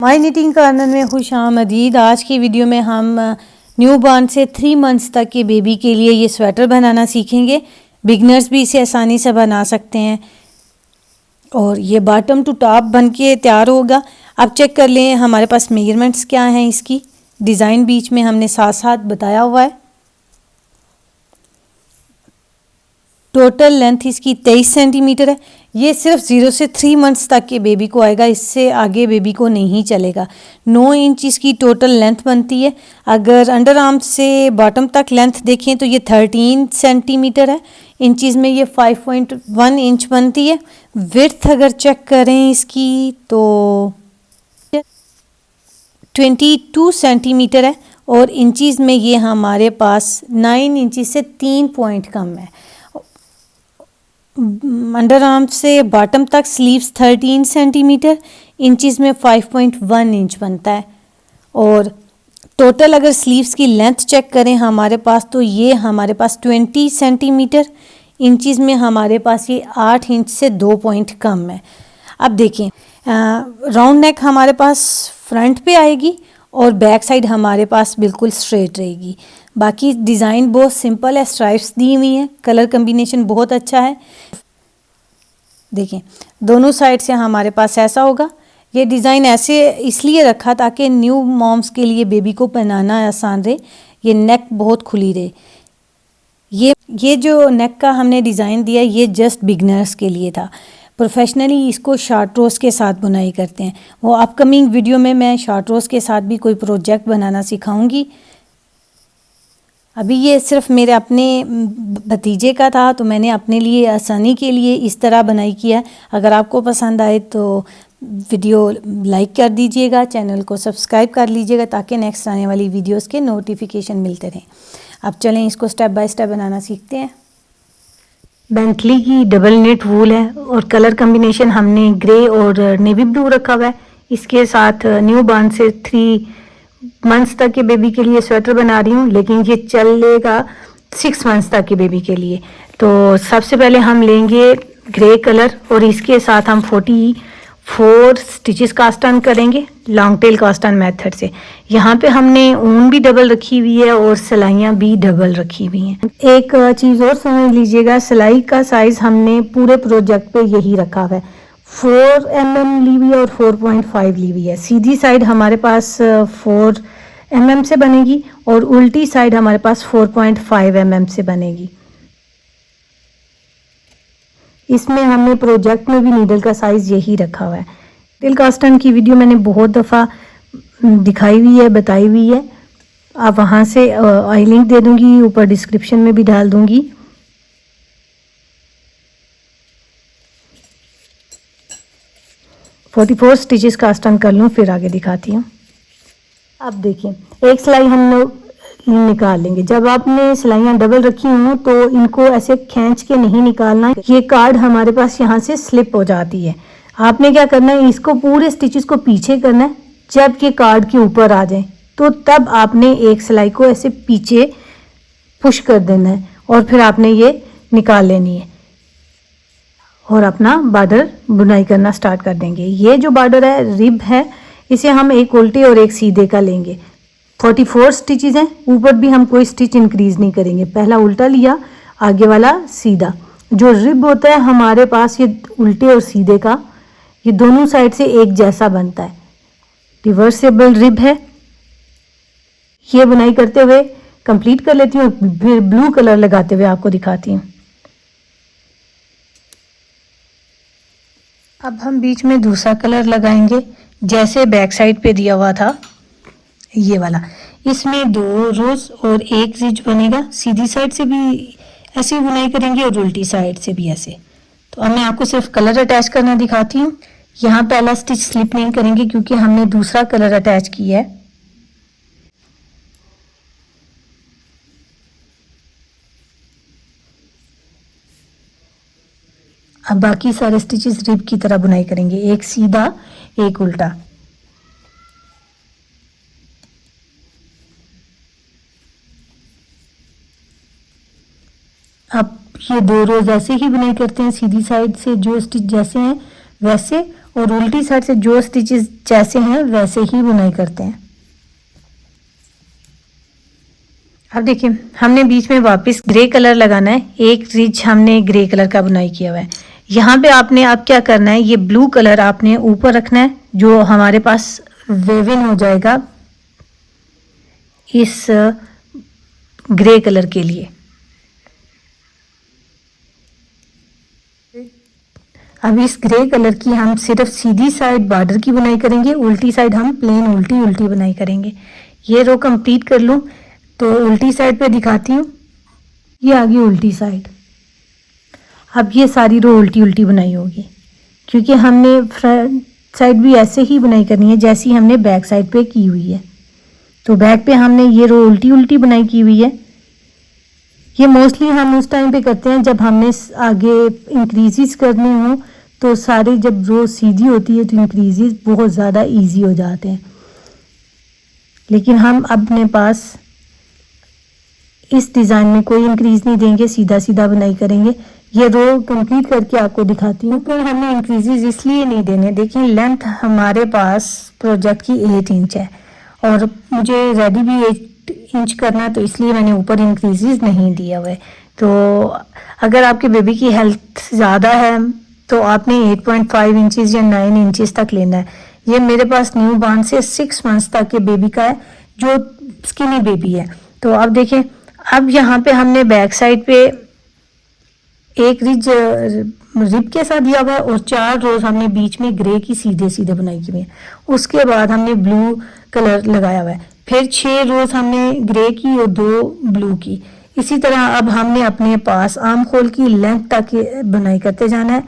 My knitting corner में खुश आमदीद। आज की वीडियो में हम न्यू बॉर्न से 3 मंथ्स तक के बेबी के लिए ये स्वेटर बनाना सीखेंगे। बिगनर्स भी इसे आसानी से बना सकते हैं और ये बॉटम टू टॉप बन के तैयार होगा। अब चेक कर लें हमारे पास मेजरमेंट्स क्या हैं। इसकी डिज़ाइन बीच में हमने साथ साथ बताया हुआ है। टोटल लेंथ इसकी 23 सेंटीमीटर है। ये सिर्फ 0 से 3 मंथ्स तक के बेबी को आएगा, इससे आगे बेबी को नहीं चलेगा। 9 इंच इसकी टोटल लेंथ बनती है। अगर अंडर आर्म से बॉटम तक लेंथ देखें तो ये 13 सेंटीमीटर है। इंचज़ में ये 5.1 इंच बनती है। विड्थ अगर चेक करें इसकी तो 22 सेंटीमीटर है और इंचज़ में ये हमारे पास 9 इंच से 3 पॉइंट कम है। अंडर आर्म से बॉटम तक स्लीव्स 13 सेंटीमीटर, इंचज़ में 5.1 इंच बनता है। और टोटल अगर स्लीव्स की लेंथ चेक करें हमारे पास तो ये हमारे पास 20 सेंटीमीटर, इंचज़ में हमारे पास ये 8 इंच से 2 पॉइंट कम है। अब देखें राउंड नेक हमारे पास फ्रंट पे आएगी और बैक साइड हमारे पास बिल्कुल स्ट्रेट रहेगी। बाकी डिज़ाइन बहुत सिंपल है, स्ट्राइप्स दी हुई हैं, कलर कम्बिनेशन बहुत अच्छा है। देखें दोनों साइड से हमारे पास ऐसा होगा। ये डिज़ाइन ऐसे इसलिए रखा ताकि न्यू मॉम्स के लिए बेबी को पहनाना आसान रहे। ये नेक बहुत खुली रहे। ये जो नेक का हमने डिज़ाइन दिया ये जस्ट बिगनर्स के लिए था। प्रोफेशनली इसको शार्ट रोज़ के साथ बुनाई करते हैं। वो अपकमिंग वीडियो में मैं शार्ट रोज़ के साथ भी कोई प्रोजेक्ट बनाना सिखाऊंगी। अभी ये सिर्फ मेरे अपने भतीजे का था तो मैंने अपने लिए आसानी के लिए इस तरह बनाई किया। अगर आपको पसंद आए तो वीडियो लाइक कर दीजिएगा, चैनल को सब्सक्राइब कर लीजिएगा ताकि नेक्स्ट आने वाली वीडियोस के नोटिफिकेशन मिलते रहें। अब चलें इसको स्टेप बाय स्टेप बनाना सीखते हैं। बेंटली की डबल नेट वूल है और कलर कम्बिनेशन हमने ग्रे और नेवी ब्लू रखा हुआ है। इसके साथ न्यू बॉर्न से 3 मंथ्स तक के बेबी के लिए स्वेटर बना रही हूँ, लेकिन ये चलेगा 6 मंथ्स तक के बेबी के लिए। तो सबसे पहले हम लेंगे ग्रे कलर और इसके साथ हम 44 स्टिचेस कास्ट ऑन करेंगे long tail cast on method से। यहाँ पे हमने ऊन भी डबल रखी हुई है और सिलाइयाँ भी डबल रखी हुई हैं। एक चीज़ और समझ लीजिएगा, सिलाई का साइज़ हमने पूरे प्रोजेक्ट पे यही रखा हुआ है। 4 mm ली हुई है और 4.5 ली हुई है। सीधी साइड हमारे पास 4 mm से बनेगी और उल्टी साइड हमारे पास 4.5 mm से बनेगी। इसमें हमने प्रोजेक्ट में भी नीडल का साइज़ यही रखा हुआ है। नीडल कास्ट ऑन की वीडियो मैंने बहुत दफ़ा दिखाई हुई है, बताई हुई है। आप वहाँ से आई लिंक दे दूँगी, ऊपर डिस्क्रिप्शन में भी डाल दूँगी। मैं 44 स्टिचेस कास्ट ऑन कर लूँ फिर आगे दिखाती हूँ। अब देखिए एक सिलाई हम लोग निकाल लेंगे। जब आपने सिलाइयाँ डबल रखी हों तो इनको ऐसे खींच के नहीं निकालना। ये कार्ड हमारे पास यहाँ से स्लिप हो जाती है। आपने क्या करना है, इसको पूरे स्टिचेस को पीछे करना है। जब ये कार्ड के ऊपर आ जाए तो तब आपने एक सिलाई को ऐसे पीछे पुश कर देना है और फिर आपने ये निकाल लेनी है और अपना बॉर्डर बुनाई करना स्टार्ट कर देंगे। ये जो बॉर्डर है रिब है, इसे हम एक उल्टे और एक सीधे का लेंगे। 44 स्टिचेस हैं, ऊपर भी हम कोई स्टिच इंक्रीज नहीं करेंगे। पहला उल्टा लिया, आगे वाला सीधा। जो रिब होता है हमारे पास ये उल्टे और सीधे का, ये दोनों साइड से एक जैसा बनता है। रिवर्सेबल रिब है। ये बुनाई करते हुए कंप्लीट कर लेती हूँ, फिर ब्लू कलर लगाते हुए आपको दिखाती हूँ। अब हम बीच में दूसरा कलर लगाएंगे जैसे बैक साइड पे दिया हुआ था ये वाला। इसमें 2 रोज और 1 रिज बनेगा। सीधी साइड से भी ऐसे बुनाई करेंगे और उल्टी साइड से भी ऐसे। तो अब मैं आपको सिर्फ कलर अटैच करना दिखाती हूँ। यहाँ पहला स्टिच स्लिप नहीं करेंगे क्योंकि हमने दूसरा कलर अटैच किया है। अब बाकी सारे स्टिचेस रिब की तरह बुनाई करेंगे, एक सीधा एक उल्टा। अब ये 2 रोज ऐसे ही बुनाई करते हैं, सीधी साइड से जो स्टिच जैसे हैं वैसे, और उल्टी साइड से जो स्टिचेस जैसे हैं वैसे ही बुनाई करते हैं। अब देखिए हमने बीच में वापस ग्रे कलर लगाना है, एक रिज हमने ग्रे कलर का बुनाई किया हुआ है। यहाँ पे आपने अब क्या करना है, ये ब्लू कलर आपने ऊपर रखना है जो हमारे पास वेवन हो जाएगा इस ग्रे कलर के लिए। अब इस ग्रे कलर की हम सिर्फ सीधी साइड बॉर्डर की बुनाई करेंगे, उल्टी साइड हम प्लेन उल्टी उल्टी बुनाई करेंगे। ये रो कंप्लीट कर लूँ तो उल्टी साइड पे दिखाती हूँ, ये आ गई उल्टी साइड। अब ये सारी रो उल्टी उल्टी बुनाई होगी, क्योंकि हमने फ्रंट साइड भी ऐसे ही बुनाई करनी है जैसी हमने बैक साइड पे की हुई है। तो बैक पे हमने ये रो उल्टी उल्टी बुनाई की हुई है। ये मोस्टली हम उस टाइम पे करते हैं जब हमने आगे इंक्रीजेस करने हो, तो सारी जब रो सीधी होती है तो इंक्रीजेस बहुत ज़्यादा इजी हो जाते हैं। लेकिन हम अपने पास इस डिज़ाइन में कोई इंक्रीज नहीं देंगे, सीधा सीधा बुनाई करेंगे। ये रो कंप्लीट करके आपको दिखाती हूँ। पर हमने इंक्रीजेस इसलिए नहीं देने, देखिए लेंथ हमारे पास प्रोजेक्ट की 8 इंच है और मुझे रेडी भी 8 इंच करना, तो इसलिए मैंने ऊपर इंक्रीजेस नहीं दिया हुआ है। तो अगर आपके बेबी की हेल्थ ज़्यादा है तो आपने 8.5 इंचज़ या 9 इंचज़ तक लेना है। ये मेरे पास न्यू बॉर्न से 6 मंथ्स तक के बेबी का है जो स्किनी बेबी है। तो अब देखें, अब यहाँ पे हमने बैक साइड पे एक रिज रिब के साथ दिया हुआ है और 4 रोज हमने बीच में ग्रे की सीधे सीधे बुनाई की हुई है। उसके बाद हमने ब्लू कलर लगाया हुआ है, फिर 6 रोज हमने ग्रे की और 2 ब्लू की। इसी तरह अब हमने अपने पास आर्म होल की लेंथ तक बुनाई करते जाना है।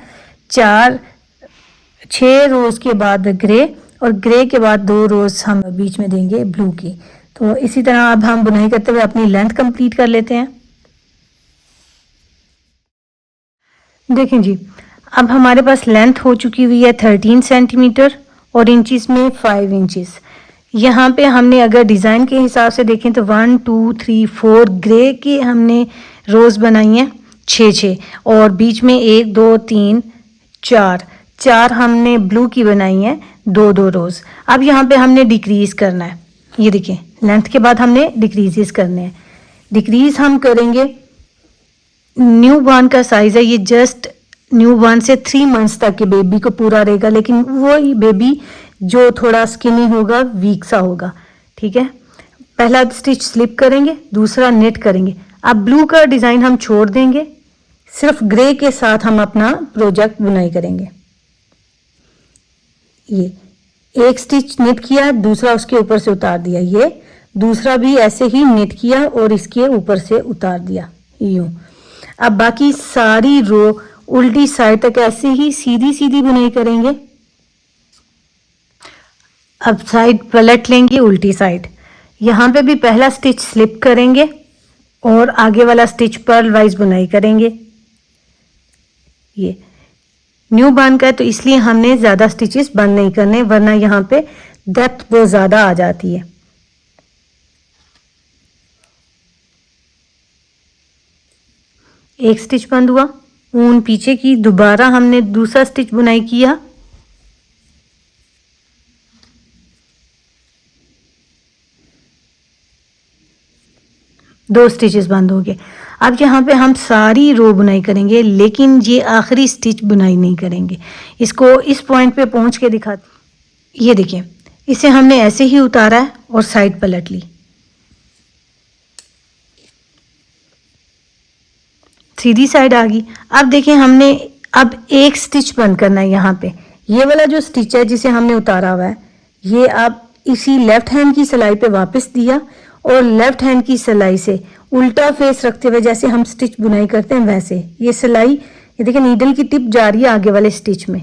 6 रोज के बाद ग्रे और ग्रे के बाद 2 रोज हम बीच में देंगे ब्लू की। तो इसी तरह अब हम बुनाई करते हुए अपनी लेंथ कंप्लीट कर लेते हैं। देखें जी, अब हमारे पास लेंथ हो चुकी हुई है 13 सेंटीमीटर और इंचेस में 5 इंचेस। यहाँ पे हमने अगर डिज़ाइन के हिसाब से देखें तो 1 2 3 4 ग्रे की हमने रोज़ बनाई हैं 6 और बीच में 1 2 3 4 हमने ब्लू की बनाई हैं 2 रोज़। अब यहाँ पे हमने डिक्रीज़ करना है। ये देखिए लेंथ के बाद हमने डिक्रीजेस करने हैं। डिक्रीज हम करेंगे, न्यू बॉर्न का साइज़ है ये, जस्ट न्यू बॉर्न से 3 मंथ्स तक के बेबी को पूरा रहेगा, लेकिन वो बेबी जो थोड़ा स्किनी होगा, वीक सा होगा। ठीक है, पहला स्टिच स्लिप करेंगे, दूसरा नेट करेंगे। अब ब्लू का डिज़ाइन हम छोड़ देंगे, सिर्फ ग्रे के साथ हम अपना प्रोजेक्ट बुनाई करेंगे। ये एक स्टिच नेट किया, दूसरा उसके ऊपर से उतार दिया, ये दूसरा भी ऐसे ही नेट किया और इसके ऊपर से उतार दिया यूं। अब बाकी सारी रो उल्टी साइड तक ऐसे ही सीधी सीधी बुनाई करेंगे। अब साइड पलट लेंगे उल्टी साइड, यहाँ पे भी पहला स्टिच स्लिप करेंगे और आगे वाला स्टिच पर्ल वाइज बुनाई करेंगे। ये न्यू बॉर्न का है तो इसलिए हमने ज़्यादा स्टिचेस बंद नहीं करने, वरना यहाँ पे डेप्थ बहुत ज़्यादा आ जाती है। एक स्टिच बंद हुआ, ऊन पीछे की, दोबारा हमने दूसरा स्टिच बुनाई किया, दो स्टिचेस बंद हो गए। अब यहाँ पे हम सारी रो बुनाई करेंगे, लेकिन ये आखिरी स्टिच बुनाई नहीं करेंगे। इसको इस पॉइंट पे पहुँच के दिखाते। ये देखिए, इसे हमने ऐसे ही उतारा है और साइड पलट ली, सीधी साइड आ गई। अब देखिए हमने अब एक स्टिच बंद करना है यहाँ पे। ये वाला जो स्टिच है जिसे हमने उतारा हुआ है, ये अब इसी लेफ्ट हैंड की सिलाई पे वापस दिया और लेफ्ट हैंड की सिलाई से उल्टा फेस रखते हुए जैसे हम स्टिच बुनाई करते हैं वैसे ये सिलाई, ये देखिए नीडल की टिप जा रही है आगे वाले स्टिच में।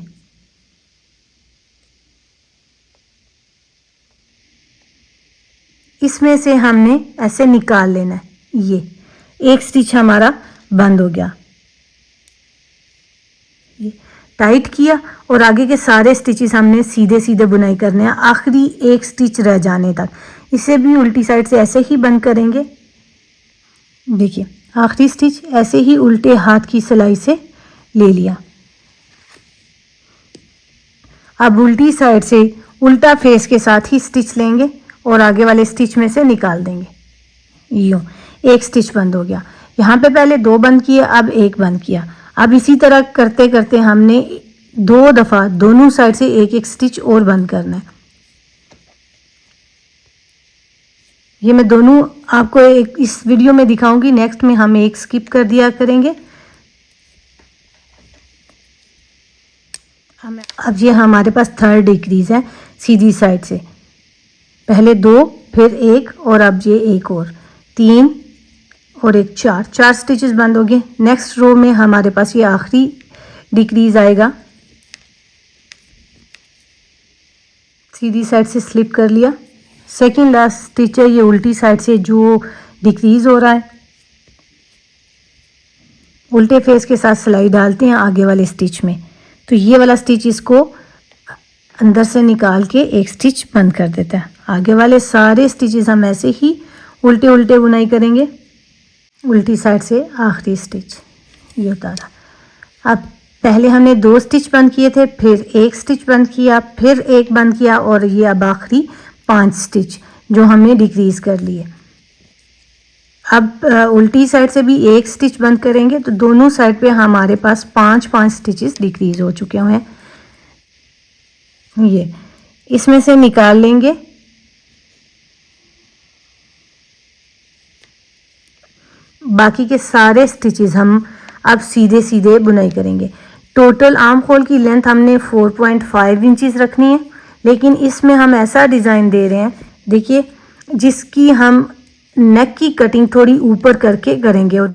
इसमें से हमने ऐसे निकाल लेना है। ये एक स्टिच हमारा बंद हो गया, ये टाइट किया और आगे के सारे स्टिचेस हमने सीधे सीधे बुनाई करने हैं आखिरी एक स्टिच रह जाने तक। इसे भी उल्टी साइड से ऐसे ही बंद करेंगे। देखिए आखिरी स्टिच ऐसे ही उल्टे हाथ की सिलाई से ले लिया। अब उल्टी साइड से उल्टा फेस के साथ ही स्टिच लेंगे और आगे वाले स्टिच में से निकाल देंगे। यूँ एक स्टिच बंद हो गया। यहाँ पे पहले 2 बंद किए, अब 1 बंद किया। अब इसी तरह करते करते हमने 2 दफ़ा दोनों साइड से एक एक स्टिच और बंद करना है। ये मैं दोनों आपको एक इस वीडियो में दिखाऊंगी, नेक्स्ट में हम एक स्किप कर दिया करेंगे। अब ये हमारे पास 3rd डिक्रीज है सीधी साइड से, पहले 2 फिर 1 और अब ये एक और 3 और एक 4 स्टिचेस बंद हो गए। नेक्स्ट रो में हमारे पास ये आखिरी डिक्रीज आएगा, सीधी साइड से स्लिप कर लिया। सेकंड लास्ट स्टिच है ये उल्टी साइड से जो डिक्रीज हो रहा है, उल्टे फेस के साथ सिलाई डालते हैं आगे वाले स्टिच में। तो ये वाला स्टिच इसको अंदर से निकाल के एक स्टिच बंद कर देता है। आगे वाले सारे स्टिचेस हम ऐसे ही उल्टे उल्टे बुनाई करेंगे, उल्टी साइड से आखिरी स्टिच ये उतारा। अब पहले हमने 2 स्टिच बंद किए थे, फिर 1 स्टिच बंद किया, फिर 1 बंद किया और ये अब आखिरी 5 स्टिच जो हमने डिक्रीज कर लिए। अब उल्टी साइड से भी 1 स्टिच बंद करेंगे तो दोनों साइड पे हमारे पास 5 स्टिचेस डिक्रीज हो चुके हैं। ये इसमें से निकाल लेंगे। बाकी के सारे स्टिचेस हम अब सीधे सीधे बुनाई करेंगे। टोटल आर्म होल की लेंथ हमने 4.5 इंचेस रखनी है, लेकिन इसमें हम ऐसा डिज़ाइन दे रहे हैं, देखिए, जिसकी हम नेक की कटिंग थोड़ी ऊपर करके करेंगे और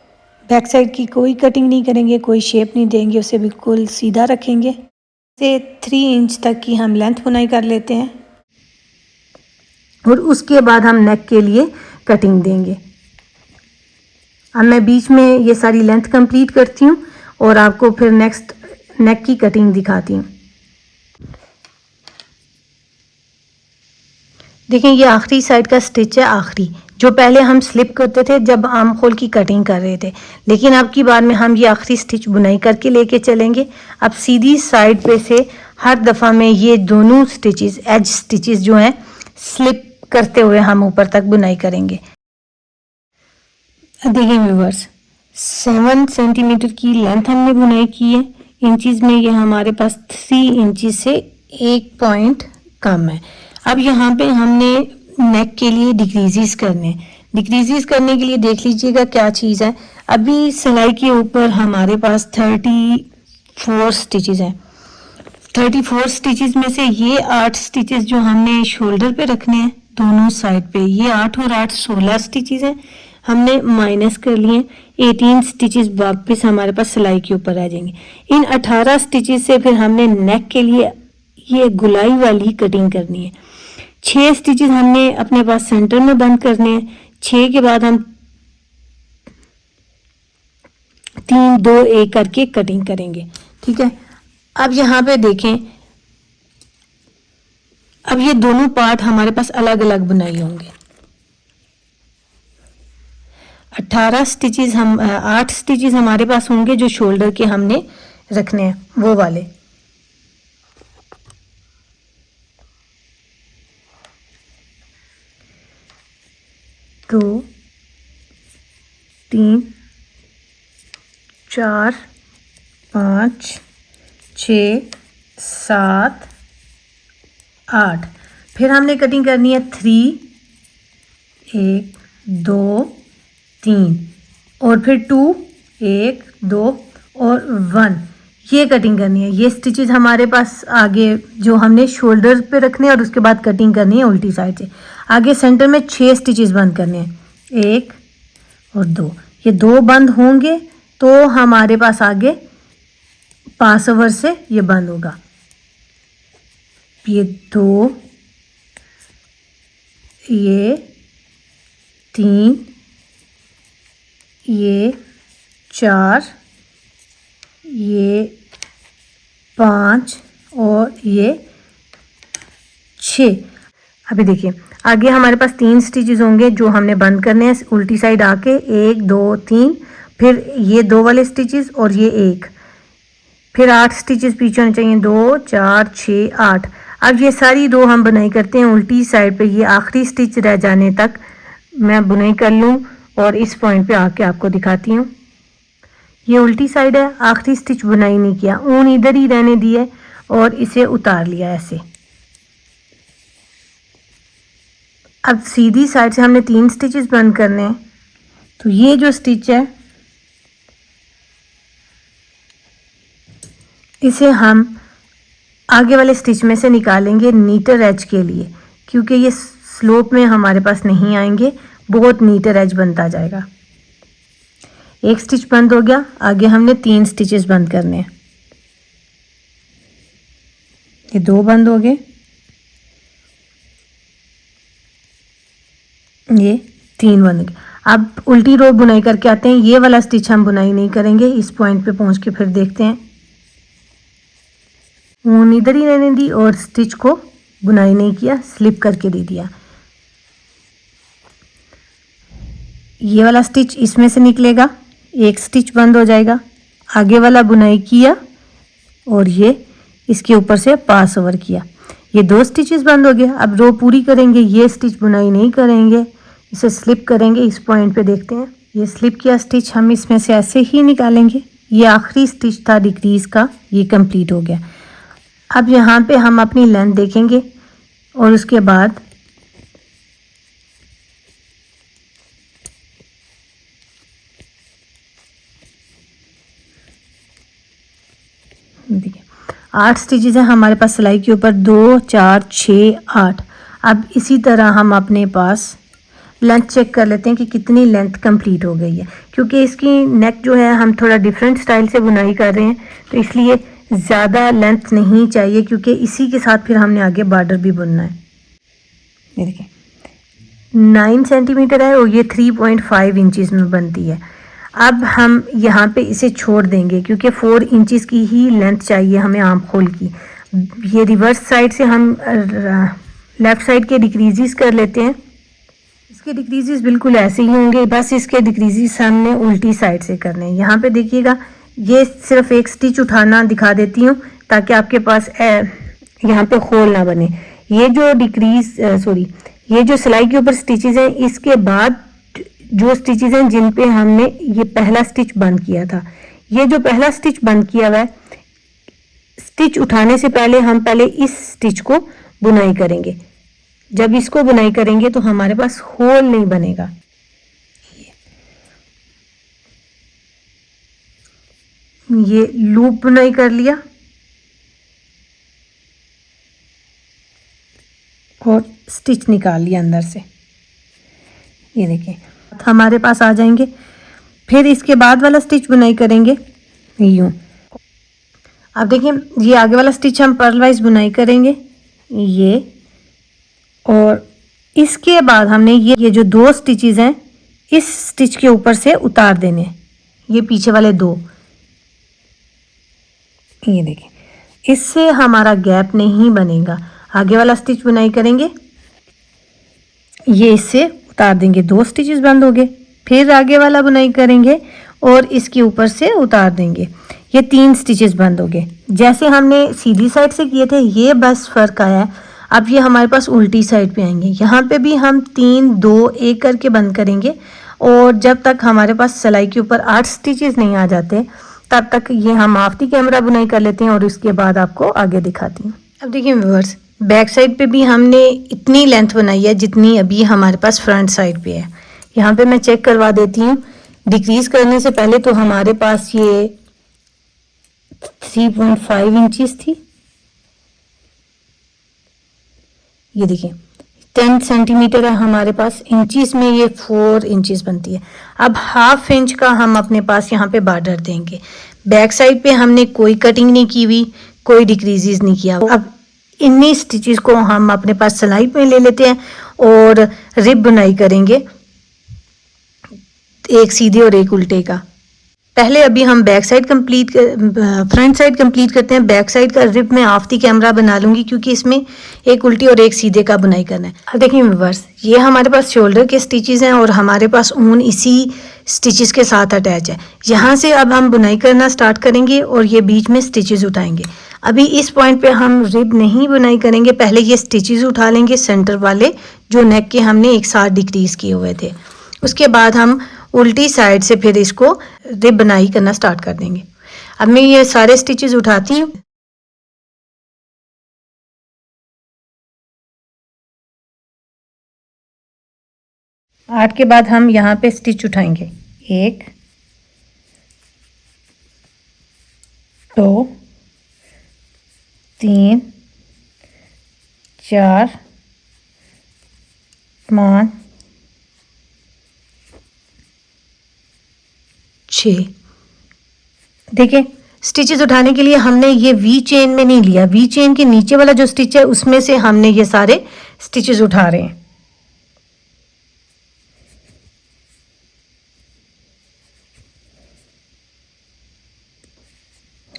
बैक साइड की कोई कटिंग नहीं करेंगे, कोई शेप नहीं देंगे, उसे बिल्कुल सीधा रखेंगे। से 3 इंच तक की हम लेंथ बुनाई कर लेते हैं और उसके बाद हम नेक के लिए कटिंग देंगे। अब मैं बीच में ये सारी लेंथ कंप्लीट करती हूँ और आपको फिर नेक्स्ट नेक की कटिंग दिखाती हूँ। देखें ये आखिरी साइड का स्टिच है, आखिरी जो पहले हम स्लिप करते थे जब आर्म होल की कटिंग कर रहे थे, लेकिन अब की बार में हम ये आखिरी स्टिच बुनाई करके लेके चलेंगे। अब सीधी साइड पे से हर दफ़ा में ये दोनों स्टिचेस एज स्टिचेस जो हैं स्लिप करते हुए हम ऊपर तक बुनाई करेंगे। देखिए व्यूअर्स, 7 सेंटीमीटर की लेंथ हमने बुनाई की है। इंचेस में ये हमारे पास 3 इंचेस से 1 पॉइंट कम है। अब यहाँ पे हमने नेक के लिए डिक्रीजेस करने हैं। डिक्रीजेस करने के लिए देख लीजिएगा क्या चीज़ है। अभी सिलाई के ऊपर हमारे पास 34 स्टिचेस हैं। 34 स्टिचेस में से ये 8 स्टिचेस जो हमने शोल्डर पे रखने हैं दोनों साइड पे, ये 8 और 8 16 स्टिचेस हैं, हमने माइनस कर लिए। 18 स्टिचेस वापस हमारे पास सिलाई के ऊपर आ जाएंगे। इन 18 स्टिचेस से फिर हमने नेक के लिए ये गुलाई वाली कटिंग करनी है। 6 स्टिचेस हमने अपने पास सेंटर में बंद करने हैं। 6 के बाद हम 3 2 1 करके कटिंग करेंगे, ठीक है। अब यहाँ पे देखें, अब ये दोनों पार्ट हमारे पास अलग अलग बुनाई होंगे। 18 स्टिचेस हम 8 स्टिचेस हमारे पास होंगे जो शोल्डर के हमने रखने हैं, वो वाले। दो 3 4 5 6 7 8। फिर हमने कटिंग करनी है 3 1 2 3 और फिर 2 1 2 और 1, ये कटिंग करनी है। ये स्टिचेस हमारे पास आगे जो हमने शोल्डर पे रखने हैं और उसके बाद कटिंग करनी है उल्टी साइड से। आगे सेंटर में 6 स्टिचेस बंद करने हैं, 1 और 2। ये 2 बंद होंगे तो हमारे पास आगे पास ओवर से ये बंद होगा। ये 2, ये 3, ये 4, ये 5 और ये 6। अभी देखिए आगे हमारे पास 3 स्टिचेस होंगे जो हमने बंद करने हैं उल्टी साइड आके, 1 2 3, फिर ये 2 वाले स्टिचेस और ये 1, फिर 8 स्टिचेस पीछे होने चाहिए, 2 4 6 8। अब ये सारी रो हम बुनाई करते हैं उल्टी साइड पे, ये आखिरी स्टिच रह जाने तक मैं बुनाई कर लूँ और इस पॉइंट पे आके आपको दिखाती हूँ। ये उल्टी साइड है, आखिरी स्टिच बुनाई नहीं किया, ऊन इधर ही रहने दिए और इसे उतार लिया ऐसे। अब सीधी साइड से हमने 3 स्टिचेस बंद करने हैं, तो ये जो स्टिच है इसे हम आगे वाले स्टिच में से निकालेंगे नीटर एज के लिए, क्योंकि ये स्लोप में हमारे पास नहीं आएंगे, बहुत नीटर एज बनता जाएगा। एक स्टिच बंद हो गया, आगे हमने 3 स्टिचेस बंद करने हैं। ये 2 बंद हो गए, ये 3 बंद हो गए। अब उल्टी रो बुनाई करके आते हैं। ये वाला स्टिच हम बुनाई नहीं करेंगे, इस पॉइंट पे पहुंच के फिर देखते हैं। ऊन इधर ही रहने दी और स्टिच को बुनाई नहीं किया, स्लिप करके दे दिया। ये वाला स्टिच इसमें से निकलेगा, एक स्टिच बंद हो जाएगा, आगे वाला बुनाई किया और ये इसके ऊपर से पास ओवर किया, ये 2 स्टिचेस बंद हो गए। अब रो पूरी करेंगे, ये स्टिच बुनाई नहीं करेंगे, इसे स्लिप करेंगे। इस पॉइंट पे देखते हैं, ये स्लिप किया स्टिच हम इसमें से ऐसे ही निकालेंगे। ये आखिरी स्टिच था डिक्रीज का, ये कंप्लीट हो गया। अब यहाँ पे हम अपनी लेंथ देखेंगे और उसके बाद देखिए 8 स्टिचेस हैं हमारे पास सिलाई के ऊपर, 2 4 6 8। अब इसी तरह हम अपने पास लेंथ चेक कर लेते हैं कि कितनी लेंथ कंप्लीट हो गई है, क्योंकि इसकी नेक जो है हम थोड़ा डिफरेंट स्टाइल से बुनाई कर रहे हैं, तो इसलिए ज़्यादा लेंथ नहीं चाहिए, क्योंकि इसी के साथ फिर हमने आगे बॉर्डर भी बुनना है। ये देखिए 9 सेंटीमीटर है और ये 3.5 इंचज़ में बनती है। अब हम यहाँ पे इसे छोड़ देंगे, क्योंकि 4 इंचज़ की ही लेंथ चाहिए हमें आर्म होल की। ये रिवर्स साइड से हम लेफ़्ट साइड के डिक्रीजेस कर लेते हैं। इसके डिक्रीजेस बिल्कुल ऐसे ही होंगे, बस इसके डिक्रीजेस हमने उल्टी साइड से करने हैं। यहाँ पे देखिएगा, ये सिर्फ एक स्टिच उठाना दिखा देती हूँ ताकि आपके पास यहाँ पे होल ना बने। ये जो ये जो सिलाई के ऊपर स्टिचेस हैं, इसके बाद जो स्टिचेस हैं जिन पे हमने ये पहला स्टिच बंद किया था, ये जो पहला स्टिच बंद किया हुआ है, स्टिच उठाने से पहले हम पहले इस स्टिच को बुनाई करेंगे। जब इसको बुनाई करेंगे तो हमारे पास होल नहीं बनेगा। ये लूप बुनाई कर लिया और स्टिच निकाल लिया अंदर से। ये देखिए हमारे पास आ जाएंगे। फिर इसके बाद वाला स्टिच बुनाई करेंगे यूं। अब देखिए ये आगे वाला स्टिच हम पर्लवाइज बुनाई करेंगे ये, और इसके बाद हमने ये जो 2 स्टिचेस हैं इस स्टिच के ऊपर से उतार देने, ये पीछे वाले 2। ये देखिए इससे हमारा गैप नहीं बनेगा। आगे वाला स्टिच बुनाई करेंगे, ये इससे उतार देंगे, 2 स्टिचेस बंद हो गए। फिर आगे वाला बुनाई करेंगे और इसके ऊपर से उतार देंगे, ये 3 स्टिचेस बंद हो गए। जैसे हमने सीधी साइड से किए थे, ये बस फ़र्क आया है। अब ये हमारे पास उल्टी साइड पे आएंगे, यहाँ पे भी हम 3 2 1 करके बंद करेंगे, और जब तक हमारे पास सिलाई के ऊपर 8 स्टिचेस नहीं आ जाते तब तक ये हम आफ्ती कैमरा बुनाई कर लेते हैं और इसके बाद आपको आगे दिखाती हूँ। अब देखिए व्यूअर्स, बैक साइड पे भी हमने इतनी लेंथ बनाई है जितनी अभी हमारे पास फ्रंट साइड पे है। यहाँ पे मैं चेक करवा देती हूँ। डिक्रीज करने से पहले तो हमारे पास ये 3.5 इंचेस थी, ये देखिए 10 सेंटीमीटर है हमारे पास, इंचेस में ये 4 इंचेस बनती है। अब ½ इंच का हम अपने पास यहाँ पे बॉर्डर देंगे। बैक साइड पे हमने कोई कटिंग नहीं की हुई, कोई डिक्रीजेस नहीं किया। अब इन्हीं स्टिचेस को हम अपने पास सिलाई पे ले लेते हैं और रिब बुनाई करेंगे, एक सीधे और एक उल्टे का। पहले अभी हम back side front side complete करते हैं। बैक साइड का रिब में आफ्ती कैमरा बना लूंगी, क्योंकि इसमें एक उल्टी और एक सीधे का बुनाई करना है। अब देखिए व्यूअर्स, ये हमारे पास शोल्डर के स्टिचेस हैं और हमारे पास ऊन इसी स्टिचेस के साथ अटैच है। यहाँ से अब हम बुनाई करना स्टार्ट करेंगे और ये बीच में स्टिचेस उठाएंगे। अभी इस पॉइंट पे हम रिब नहीं बुनाई करेंगे, पहले ये स्टिचेस उठा लेंगे सेंटर वाले जो नेक के हमने एक साथ डिक्रीज किए हुए थे। उसके बाद हम उल्टी साइड से फिर इसको रिब बुनाई करना स्टार्ट कर देंगे। अब मैं ये सारे स्टिचेस उठाती हूँ। आठ के बाद हम यहाँ पे स्टिच उठाएंगे, 1 2 3 4 5 6। देखिए स्टिचेस उठाने के लिए हमने ये वी चेन में नहीं लिया, वी चेन के नीचे वाला जो स्टिच है उसमें से हमने ये सारे स्टिचेस उठा रहे हैं।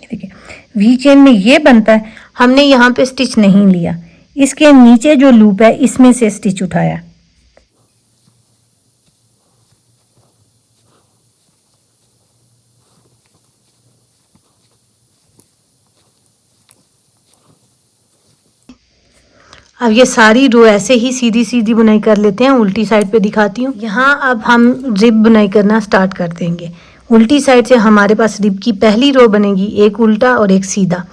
देखिए वी चेन में ये बनता है, हमने यहाँ पे स्टिच नहीं लिया, इसके नीचे जो लूप है इसमें से स्टिच उठाया। अब ये सारी रो ऐसे ही सीधी सीधी बुनाई कर लेते हैं। उल्टी साइड पे दिखाती हूँ। यहाँ अब हम रिब बुनाई करना स्टार्ट कर देंगे। उल्टी साइड से हमारे पास रिब की पहली रो बनेगी, एक उल्टा और एक सीधा।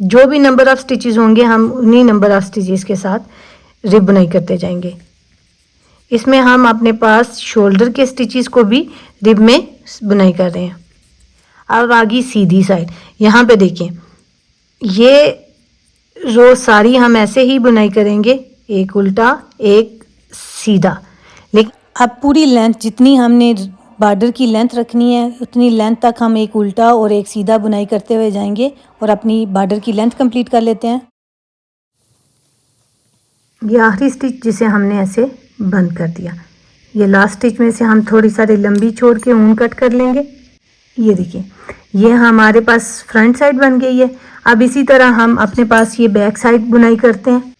जो भी नंबर ऑफ स्टिचेस होंगे हम उन्हीं नंबर ऑफ स्टिचेस के साथ रिब बुनाई करते जाएंगे। इसमें हम अपने पास शोल्डर के स्टिचेस को भी रिब में बुनाई कर रहे हैं। अब आगे सीधी साइड, यहाँ पे देखिए ये रो सारी हम ऐसे ही बुनाई करेंगे, एक उल्टा एक सीधा। लेकिन अब पूरी लेंथ जितनी हमने बॉर्डर की लेंथ रखनी है उतनी लेंथ तक हम एक उल्टा और एक सीधा बुनाई करते हुए जाएंगे और अपनी बॉर्डर की लेंथ कंप्लीट कर लेते हैं। ये आखिरी स्टिच जिसे हमने ऐसे बंद कर दिया, ये लास्ट स्टिच में से हम थोड़ी सारी लंबी छोड़ के ऊन कट कर लेंगे। ये देखिए ये हमारे पास फ्रंट साइड बन गई है। अब इसी तरह हम अपने पास ये बैक साइड बुनाई करते हैं।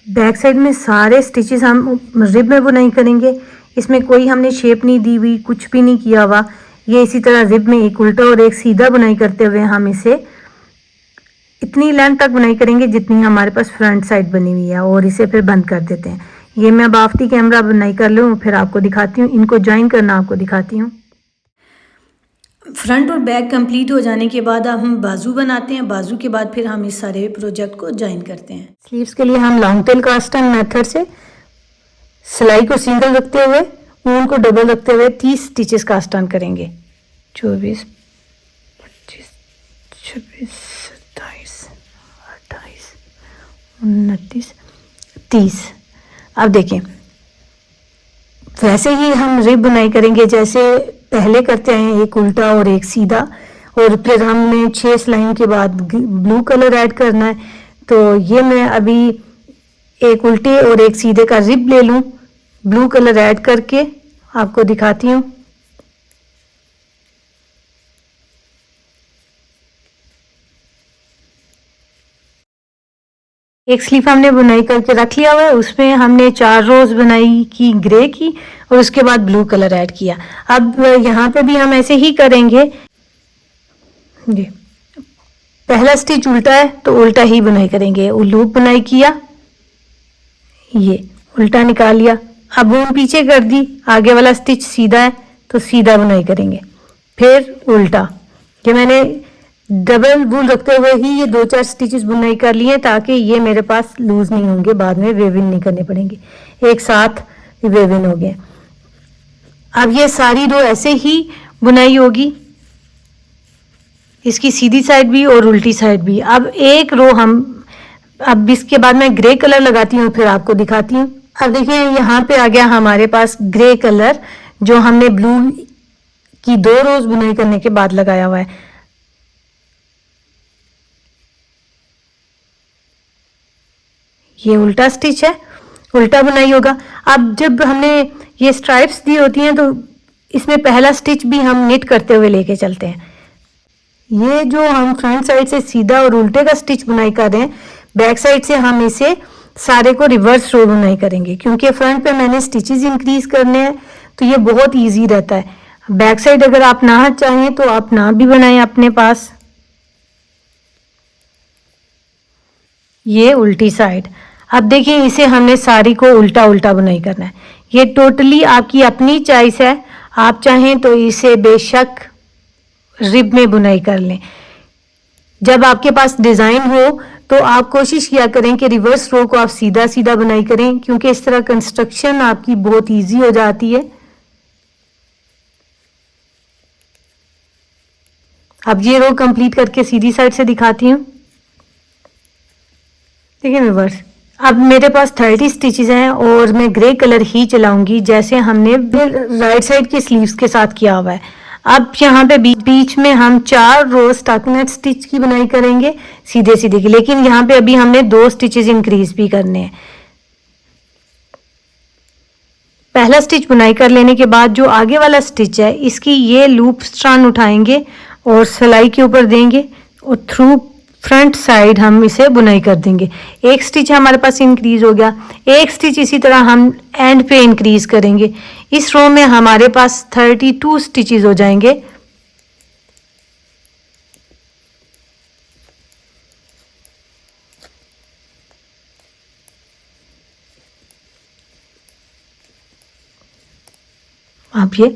बैक साइड में सारे स्टिचेस हम रिब में बुनाई करेंगे। इसमें कोई हमने शेप नहीं दी हुई, कुछ भी नहीं किया हुआ। ये इसी तरह रिब में एक उल्टा और एक सीधा बुनाई करते हुए हम इसे इतनी लेंथ तक बुनाई करेंगे जितनी हमारे पास फ्रंट साइड बनी हुई है और इसे फिर बंद कर देते हैं। ये मैं अब आफ्टी कैमरा बुनाई कर लूँ फिर आपको दिखाती हूँ। इनको ज्वाइन करना आपको दिखाती हूँ। फ्रंट और बैक कंप्लीट हो जाने के बाद अब हम बाजू बनाते हैं। बाजू के बाद फिर हम इस सारे प्रोजेक्ट को ज्वाइन करते हैं। स्लीव्स के लिए हम long tail cast on method से सिलाई को सिंगल रखते हुए ऊन को डबल रखते हुए 30 स्टिचेस कास्ट ऑन करेंगे। 24 25 26 27 28 29 30। अब देखें वैसे ही हम रिब बुनाई करेंगे जैसे पहले करते हैं, एक उल्टा और एक सीधा। और फिर हमने 6 लाइन के बाद ब्लू कलर ऐड करना है। तो ये मैं अभी एक उल्टे और एक सीधे का रिब ले लूँ, ब्लू कलर ऐड करके आपको दिखाती हूँ। एक स्लीव हमने बुनाई करके रख लिया हुआ है, उसमें हमने 4 रोज बुनाई की ग्रे की और उसके बाद ब्लू कलर ऐड किया। अब यहाँ पे भी हम ऐसे ही करेंगे। जी पहला स्टिच उल्टा है तो उल्टा ही बुनाई करेंगे। लूप बुनाई किया, ये उल्टा निकाल लिया। अब ऊन पीछे कर दी, आगे वाला स्टिच सीधा है तो सीधा बुनाई करेंगे, फिर उल्टा। ये मैंने डबल वूल रखते हुए ही ये 2-4 स्टिचेस बुनाई कर लिए ताकि ये मेरे पास लूज नहीं होंगे, बाद में वेविंग नहीं करने पड़ेंगे। एक साथ वेविंग हो गए। अब ये सारी रो ऐसे ही बुनाई होगी, इसकी सीधी साइड भी और उल्टी साइड भी। अब एक रो अब इसके बाद मैं ग्रे कलर लगाती हूँ फिर आपको दिखाती हूँ। अब देखिए यहाँ पे आ गया हमारे पास ग्रे कलर जो हमने ब्लू की 2 रोज बुनाई करने के बाद लगाया हुआ है। ये उल्टा स्टिच है, उल्टा बुनाई होगा। अब जब हमने ये स्ट्राइप्स दी होती हैं तो इसमें पहला स्टिच भी हम निट करते हुए लेके चलते हैं। ये जो हम फ्रंट साइड से सीधा और उल्टे का स्टिच बुनाई कर रहे हैं, बैक साइड से हम इसे सारे को रिवर्स रो बुनाई करेंगे क्योंकि फ्रंट पे मैंने स्टिचेस इंक्रीज करने हैं तो ये बहुत इजी रहता है। बैक साइड अगर आप ना चाहें तो आप ना भी बनाएं अपने पास। ये उल्टी साइड। अब देखिए इसे हमने साड़ी को उल्टा उल्टा बुनाई करना है। ये टोटली आपकी अपनी चॉइस है, आप चाहें तो इसे बेशक रिब में बुनाई कर लें। जब आपके पास डिज़ाइन हो तो आप कोशिश किया करें कि रिवर्स रो को आप सीधा सीधा बुनाई करें, क्योंकि इस तरह कंस्ट्रक्शन आपकी बहुत इजी हो जाती है। अब ये रो कंप्लीट करके सीधी साइड से दिखाती हूँ। देखिए रिवर्स। अब मेरे पास 30 स्टिचेस हैं और मैं ग्रे कलर ही चलाऊंगी जैसे हमने राइट साइड की स्लीव्स के साथ किया हुआ है। अब यहाँ पे बीच में हम 4 रो स्टॉकिनेट स्टिच की बुनाई करेंगे सीधे सीधे की, लेकिन यहाँ पे अभी हमने 2 स्टिचेस इंक्रीज भी करने हैं। पहला स्टिच बुनाई कर लेने के बाद जो आगे वाला स्टिच है इसकी ये लूप स्ट्रैंड उठाएंगे और सिलाई के ऊपर देंगे और थ्रू फ्रंट साइड हम इसे बुनाई कर देंगे। एक स्टिच हमारे पास इंक्रीज हो गया, एक स्टिच इसी तरह हम एंड पे इंक्रीज करेंगे। इस रो में हमारे पास 32 स्टिचेस हो जाएंगे। अब ये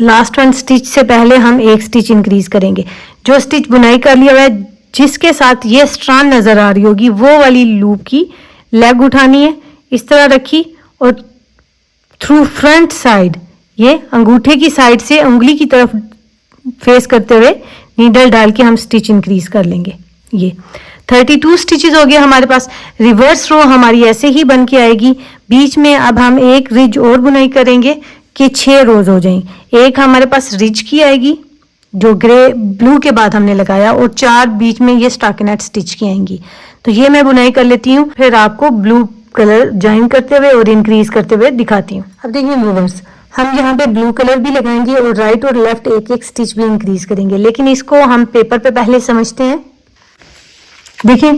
लास्ट वन स्टिच से पहले हम एक स्टिच इंक्रीज करेंगे। जो स्टिच बुनाई कर लिया हुआ है जिसके साथ ये स्ट्रैंड नजर आ रही होगी वो वाली लूप की लेग उठानी है, इस तरह रखी और थ्रू फ्रंट साइड ये अंगूठे की साइड से उंगली की तरफ फेस करते हुए नीडल डाल के हम स्टिच इंक्रीज कर लेंगे। ये 32 स्टिचेस हो गए हमारे पास। रिवर्स रो हमारी ऐसे ही बन के आएगी। बीच में अब हम एक रिज और बुनाई करेंगे कि 6 रोज हो जाएंगी। एक हमारे पास रिज की आएगी जो ग्रे ब्लू के बाद हमने लगाया और 4 बीच में ये स्टॉकिनेट स्टिच की आएंगी। तो ये मैं बुनाई कर लेती हूँ, फिर आपको ब्लू कलर ज्वाइन करते हुए और इंक्रीज करते हुए दिखाती हूँ। अब देखिए व्यूअर्स, हम यहाँ पे ब्लू कलर भी लगाएंगे और राइट और लेफ्ट एक एक स्टिच भी इंक्रीज करेंगे, लेकिन इसको हम पेपर पे पहले समझते हैं। देखिए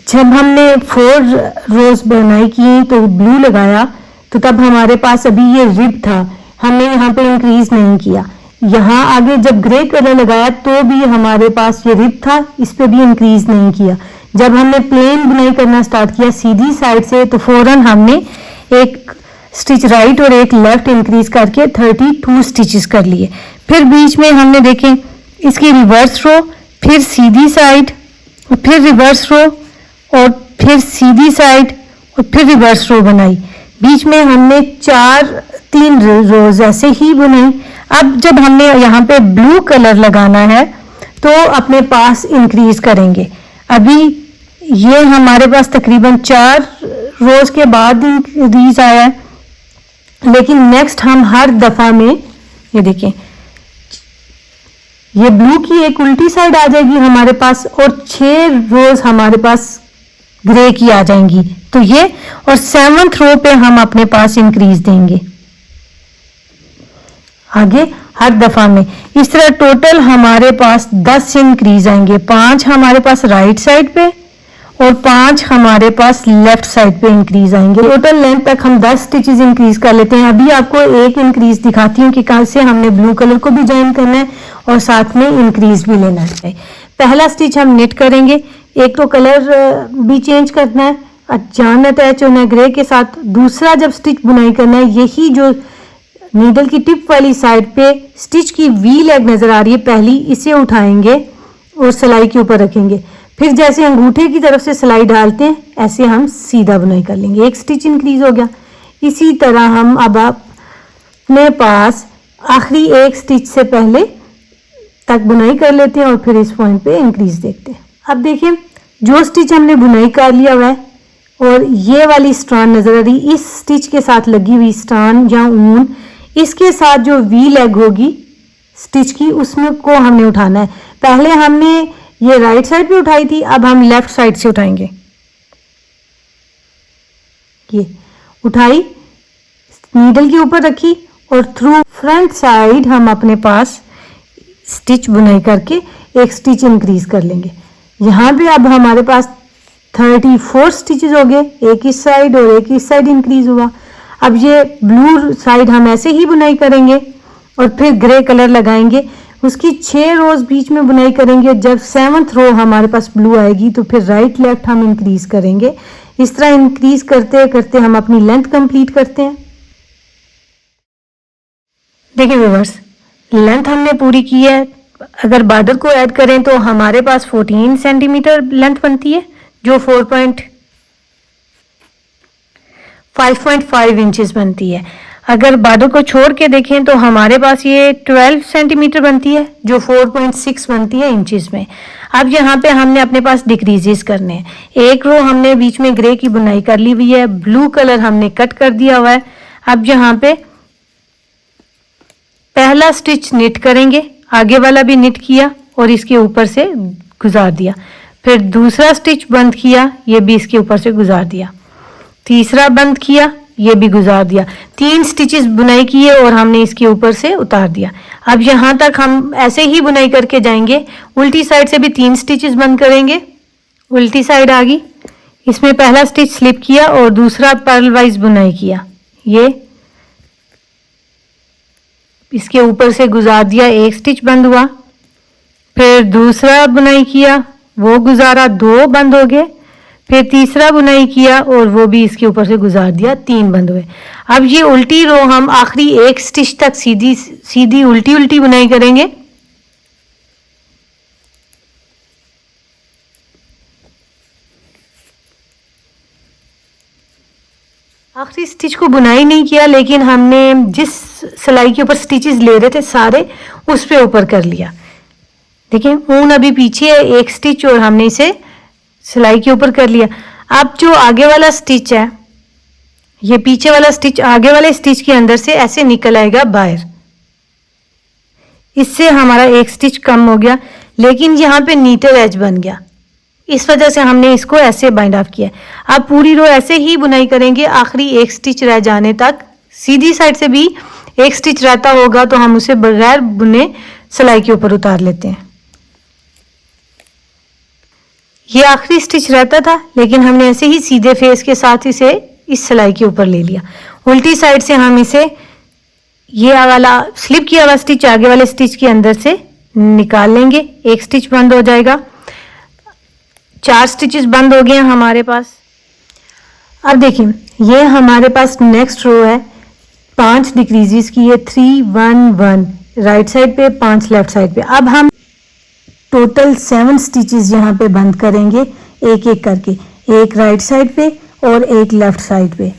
जब हमने 4 रोज बुनाई की तो ब्लू लगाया तो तब हमारे पास अभी ये रिब था, हमने यहाँ पे इंक्रीज नहीं किया। यहाँ आगे जब ग्रे कलर लगाया तो भी हमारे पास ये रिब था, इस पे भी इंक्रीज नहीं किया। जब हमने प्लेन बुनाई करना स्टार्ट किया सीधी साइड से तो फौरन हमने एक स्टिच राइट और एक लेफ्ट इंक्रीज करके 32 स्टिचेस कर लिए। फिर बीच में हमने देखें इसकी रिवर्स रो, फिर सीधी साइड और फिर रिवर्स रो और फिर सीधी साइड और फिर रिवर्स रो बनाई। बीच में हमने 3 रोज ऐसे ही बुनाई। अब जब हमने यहाँ पे ब्लू कलर लगाना है तो अपने पास इंक्रीज करेंगे। अभी ये हमारे पास तकरीबन 4 रोज के बाद इंक्रीज आया है, लेकिन नेक्स्ट हम हर दफा में ये देखें ये ब्लू की एक उल्टी साइड आ जाएगी हमारे पास और 6 रोज हमारे पास ग्रे की आ जाएंगी। तो ये और 7th रो पे हम अपने पास इंक्रीज देंगे आगे हर दफा में। इस तरह टोटल हमारे पास 10 इंक्रीज आएंगे। 5 हमारे पास राइट साइड पे और 5 हमारे पास लेफ्ट साइड पे इंक्रीज आएंगे। टोटल लेंथ तक हम 10 स्टिचेस इंक्रीज कर लेते हैं। अभी आपको एक इंक्रीज दिखाती हूँ कि कहाँ से हमने ब्लू कलर को भी ज्वाइन करना है और साथ में इंक्रीज भी लेना है। पहला स्टिच हम नेट करेंगे, एक तो कलर भी चेंज करना है, अचान अटैच होना है ग्रे के साथ। दूसरा जब स्टिच बुनाई करना है, यही जो नीडल की टिप वाली साइड पे स्टिच की वी लेग नजर आ रही है पहली, इसे उठाएंगे और सिलाई के ऊपर रखेंगे। फिर जैसे अंगूठे की तरफ से सिलाई डालते हैं ऐसे हम सीधा बुनाई कर लेंगे। एक स्टिच इंक्रीज हो गया। इसी तरह हम अब अपने पास आखिरी एक स्टिच से पहले तक बुनाई कर लेते हैं और फिर इस पॉइंट पे इंक्रीज देखते हैं। अब देखिए जो स्टिच हमने बुनाई कर लिया हुआ है और ये वाली स्ट्रैंड नजर आ रही, इस स्टिच के साथ लगी हुई स्ट्रैंड या ऊन, इसके साथ जो वी लेग होगी स्टिच की उसमें को हमने उठाना है। पहले हमने ये राइट साइड पे उठाई थी, अब हम लेफ्ट साइड से उठाएंगे। ये उठाई, नीडल के ऊपर रखी और थ्रू फ्रंट साइड हम अपने पास स्टिच बुनाई करके एक स्टिच इंक्रीज कर लेंगे। यहाँ पे अब हमारे पास 34 स्टिचेस हो गए, एक इस साइड और एक इस साइड इंक्रीज हुआ। अब ये ब्लू साइड हम ऐसे ही बुनाई करेंगे और फिर ग्रे कलर लगाएंगे। उसकी 6 रोज बीच में बुनाई करेंगे। जब 7th रो हमारे पास ब्लू आएगी तो फिर राइट लेफ्ट हम इंक्रीज करेंगे। इस तरह इंक्रीज करते करते हम अपनी लेंथ कंप्लीट करते हैं। देखिए व्यूअर्स, लेंथ हमने पूरी की है। अगर बॉर्डर को ऐड करें तो हमारे पास 14 सेंटीमीटर लेंथ बनती है, जो 5.5 इंचेस बनती है। अगर बॉर्डर को छोड़ के देखें तो हमारे पास ये 12 सेंटीमीटर बनती है, जो 4.6 बनती है इंचेस में। अब यहाँ पे हमने अपने पास डिक्रीजेस करने हैं। एक रो हमने बीच में ग्रे की बुनाई कर ली हुई है, ब्लू कलर हमने कट कर दिया हुआ है। अब यहाँ पे पहला स्टिच निट करेंगे, आगे वाला भी निट किया और इसके ऊपर से गुजार दिया। फिर दूसरा स्टिच बंद किया, ये भी इसके ऊपर से गुजार दिया। तीसरा बंद किया, ये भी गुजार दिया। 3 स्टिचेस बुनाई किए और हमने इसके ऊपर से उतार दिया। अब यहाँ तक हम ऐसे ही बुनाई करके जाएंगे। उल्टी साइड से भी 3 स्टिचेस बंद करेंगे। उल्टी साइड आ गई, इसमें पहला स्टिच स्लिप किया और दूसरा पर्ल वाइज बुनाई किया। ये इसके ऊपर से गुजार दिया, एक स्टिच बंद हुआ। फिर दूसरा बुनाई किया, वो गुजारा, 2 बंद हो गए। फिर तीसरा बुनाई किया और वो भी इसके ऊपर से गुजार दिया, 3 बंद हुए। अब ये उल्टी रो हम आखिरी एक स्टिच तक सीधी सीधी उल्टी उल्टी बुनाई करेंगे। आखिरी स्टिच को बुनाई नहीं किया, लेकिन हमने जिस सिलाई के ऊपर स्टिचेस ले रहे थे सारे, उस पे ऊपर कर लिया। देखिए ऊन अभी पीछे है, एक स्टिच और हमने इसे सिलाई के ऊपर कर लिया। अब जो आगे वाला स्टिच है, ये पीछे वाला स्टिच आगे वाले स्टिच के अंदर से ऐसे निकल आएगा बाहर। इससे हमारा एक स्टिच कम हो गया, लेकिन यहाँ पे नीटर एज बन गया। इस वजह से हमने इसको ऐसे बाइंड ऑफ किया। अब पूरी रो ऐसे ही बुनाई करेंगे आखिरी एक स्टिच रह जाने तक। सीधी साइड से भी एक स्टिच रहता होगा तो हम उसे बगैर बुने सिलाई के ऊपर उतार लेते हैं। ये आखिरी स्टिच रहता था, लेकिन हमने ऐसे ही सीधे फेस के साथ इसे इस सिलाई के ऊपर ले लिया। उल्टी साइड से हम इसे ये वाला स्लिप किया हुआ स्टिच आगे वाले स्टिच के अंदर से निकाल लेंगे, एक स्टिच बंद हो जाएगा। 4 स्टिचेस बंद हो गए हैं हमारे पास। अब देखिए ये हमारे पास नेक्स्ट रो है, 5 डिक्रीजेस की है, 3 1 1 राइट साइड पे, 5 लेफ्ट साइड पे। अब हम टोटल 7 स्टिचेस यहाँ पे बंद करेंगे, एक एक करके, एक राइट साइड पे और एक लेफ्ट साइड पे।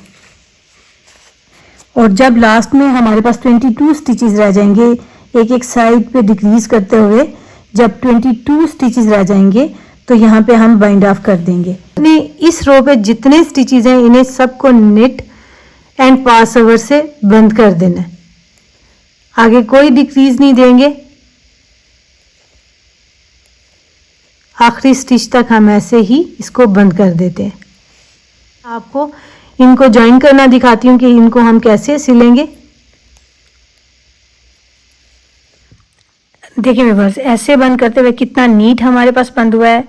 और जब लास्ट में हमारे पास 22 स्टिचेस रह जाएंगे, एक एक साइड पे डिक्रीज करते हुए, जब 22 स्टिचेस रह जाएंगे तो यहाँ पे हम बाइंड ऑफ कर देंगे। इस रो पे जितने स्टिचेस हैं इन्हें सबको निट एंड पास ओवर से बंद कर देना है। आगे कोई डिक्रीज नहीं देंगे। आखिरी स्टिच तक हम ऐसे ही इसको बंद कर देते हैं। आपको इनको ज्वाइन करना दिखाती हूँ कि इनको हम कैसे सिलेंगे। देखिए व्यूअर्स, ऐसे बंद करते हुए कितना नीट हमारे पास बंद हुआ है।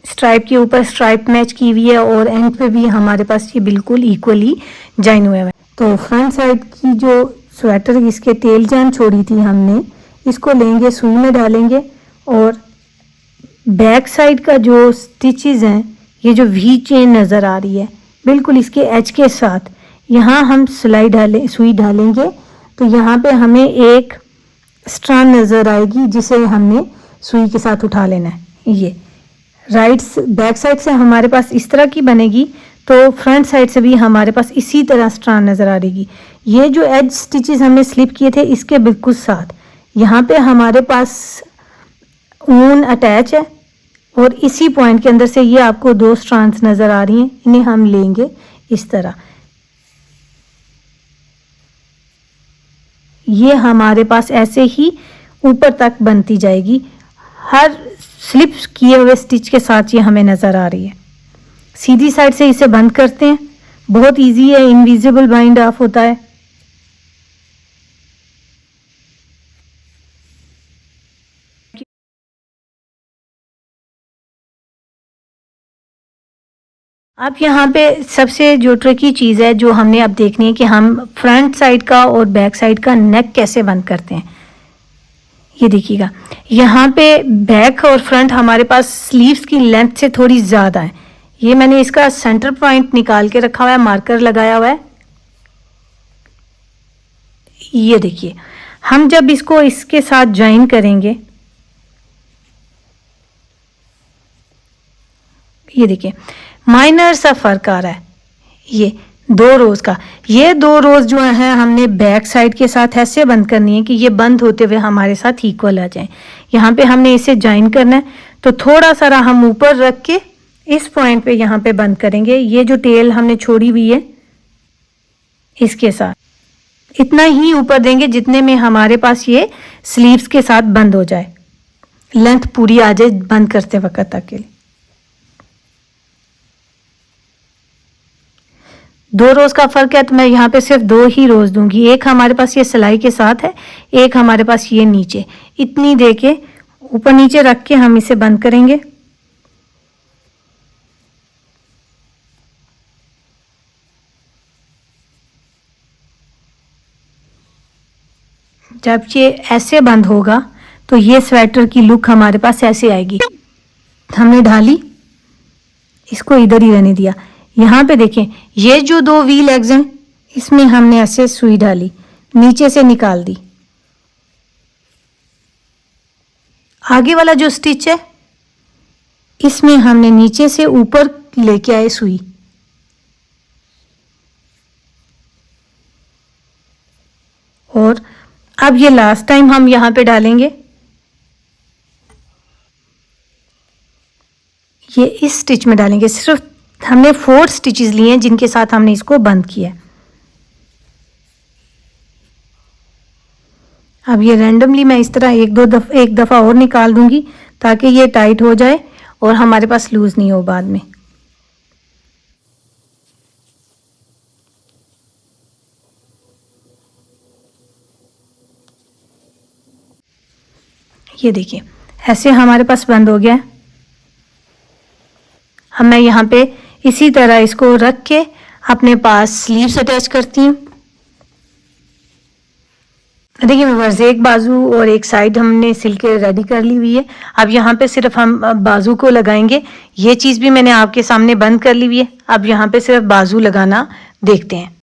स्ट्राइप के ऊपर स्ट्राइप मैच की हुई है और एंड पे भी हमारे पास ये बिल्कुल इक्वली ज्वाइन हुए हैं। तो फ्रंट साइड की जो स्वेटर इसके टेल जैन छोड़ी थी हमने, इसको लेंगे, सुई में डालेंगे और बैक साइड का जो स्टिचेस हैं, ये जो वी चेन नज़र आ रही है बिल्कुल इसके एज के साथ, यहाँ हम सुई डालेंगे तो यहाँ पे हमें एक स्ट्रैंड नज़र आएगी जिसे हमने सुई के साथ उठा लेना है। ये बैक साइड से हमारे पास इस तरह की बनेगी, तो फ्रंट साइड से भी हमारे पास इसी तरह स्ट्रैंड नज़र आ रहेगी। ये जो एज स्टिचेस हमने स्लिप किए थे इसके बिल्कुल साथ यहाँ पे हमारे पास ऊन अटैच है और इसी पॉइंट के अंदर से ये आपको 2 स्ट्रैंड्स नज़र आ रही हैं, इन्हें हम लेंगे इस तरह। ये हमारे पास ऐसे ही ऊपर तक बनती जाएगी। हर स्लिप किए हुए स्टिच के साथ ये हमें नज़र आ रही है। सीधी साइड से इसे बंद करते हैं, बहुत इजी है, इनविजिबल बाइंड ऑफ होता है। अब यहाँ पे सबसे जो ट्रिकी चीज़ है जो हमने अब देखनी है कि हम फ्रंट साइड का और बैक साइड का नेक कैसे बंद करते हैं। ये देखिएगा, यहाँ पे बैक और फ्रंट हमारे पास स्लीव्स की लेंथ से थोड़ी ज़्यादा है। ये मैंने इसका सेंटर पॉइंट निकाल के रखा हुआ है, मार्कर लगाया हुआ है। ये देखिए, हम जब इसको इसके साथ ज्वाइन करेंगे, ये देखिए माइनर सा फर्क आ रहा है। ये 2 रोज़ का, ये 2 रोज़ जो है हमने बैक साइड के साथ ऐसे बंद करनी है कि ये बंद होते हुए हमारे साथ इक्वल आ जाए। यहाँ पे हमने इसे ज्वाइन करना है, तो थोड़ा सा हम ऊपर रख के इस पॉइंट पे यहाँ पे बंद करेंगे। ये जो टेल हमने छोड़ी हुई है इसके साथ इतना ही ऊपर देंगे जितने में हमारे पास ये स्लीव्स के साथ बंद हो जाए, लेंथ पूरी आ जाए बंद करते वक्त अकेले। 2 रोज़ का फ़र्क है, तो मैं यहाँ पे सिर्फ 2 ही रोज़ दूंगी। एक हमारे पास ये सिलाई के साथ है, एक हमारे पास ये नीचे, इतनी दे के ऊपर नीचे रख के हम इसे बंद करेंगे। जब ये ऐसे बंद होगा तो ये स्वेटर की लुक हमारे पास ऐसे आएगी। हमने ढाली, इसको इधर ही रहने दिया। यहाँ पे देखें, ये जो 2 वी लेग्स हैं इसमें हमने ऐसे सुई डाली, नीचे से निकाल दी। आगे वाला जो स्टिच है इसमें हमने नीचे से ऊपर लेके आए सुई, और अब ये लास्ट टाइम हम यहाँ पे डालेंगे। ये इस स्टिच में डालेंगे। सिर्फ हमने 4 स्टिचेस लिए हैं जिनके साथ हमने इसको बंद किया। अब ये रैंडमली मैं इस तरह एक दफ़ा और निकाल दूंगी ताकि ये टाइट हो जाए और हमारे पास लूज़ नहीं हो बाद में। ये देखिए, ऐसे हमारे पास बंद हो गया है। अब मैं यहाँ पे इसी तरह इसको रख के अपने पास स्लीव्स अटैच करती हूँ। देखिए मेरे पास एक बाजू और एक साइड हमने सिल के रेडी कर ली हुई है। अब यहाँ पे सिर्फ हम बाजू को लगाएंगे। ये चीज़ भी मैंने आपके सामने बंद कर ली हुई है। अब यहाँ पे सिर्फ बाजू लगाना देखते हैं।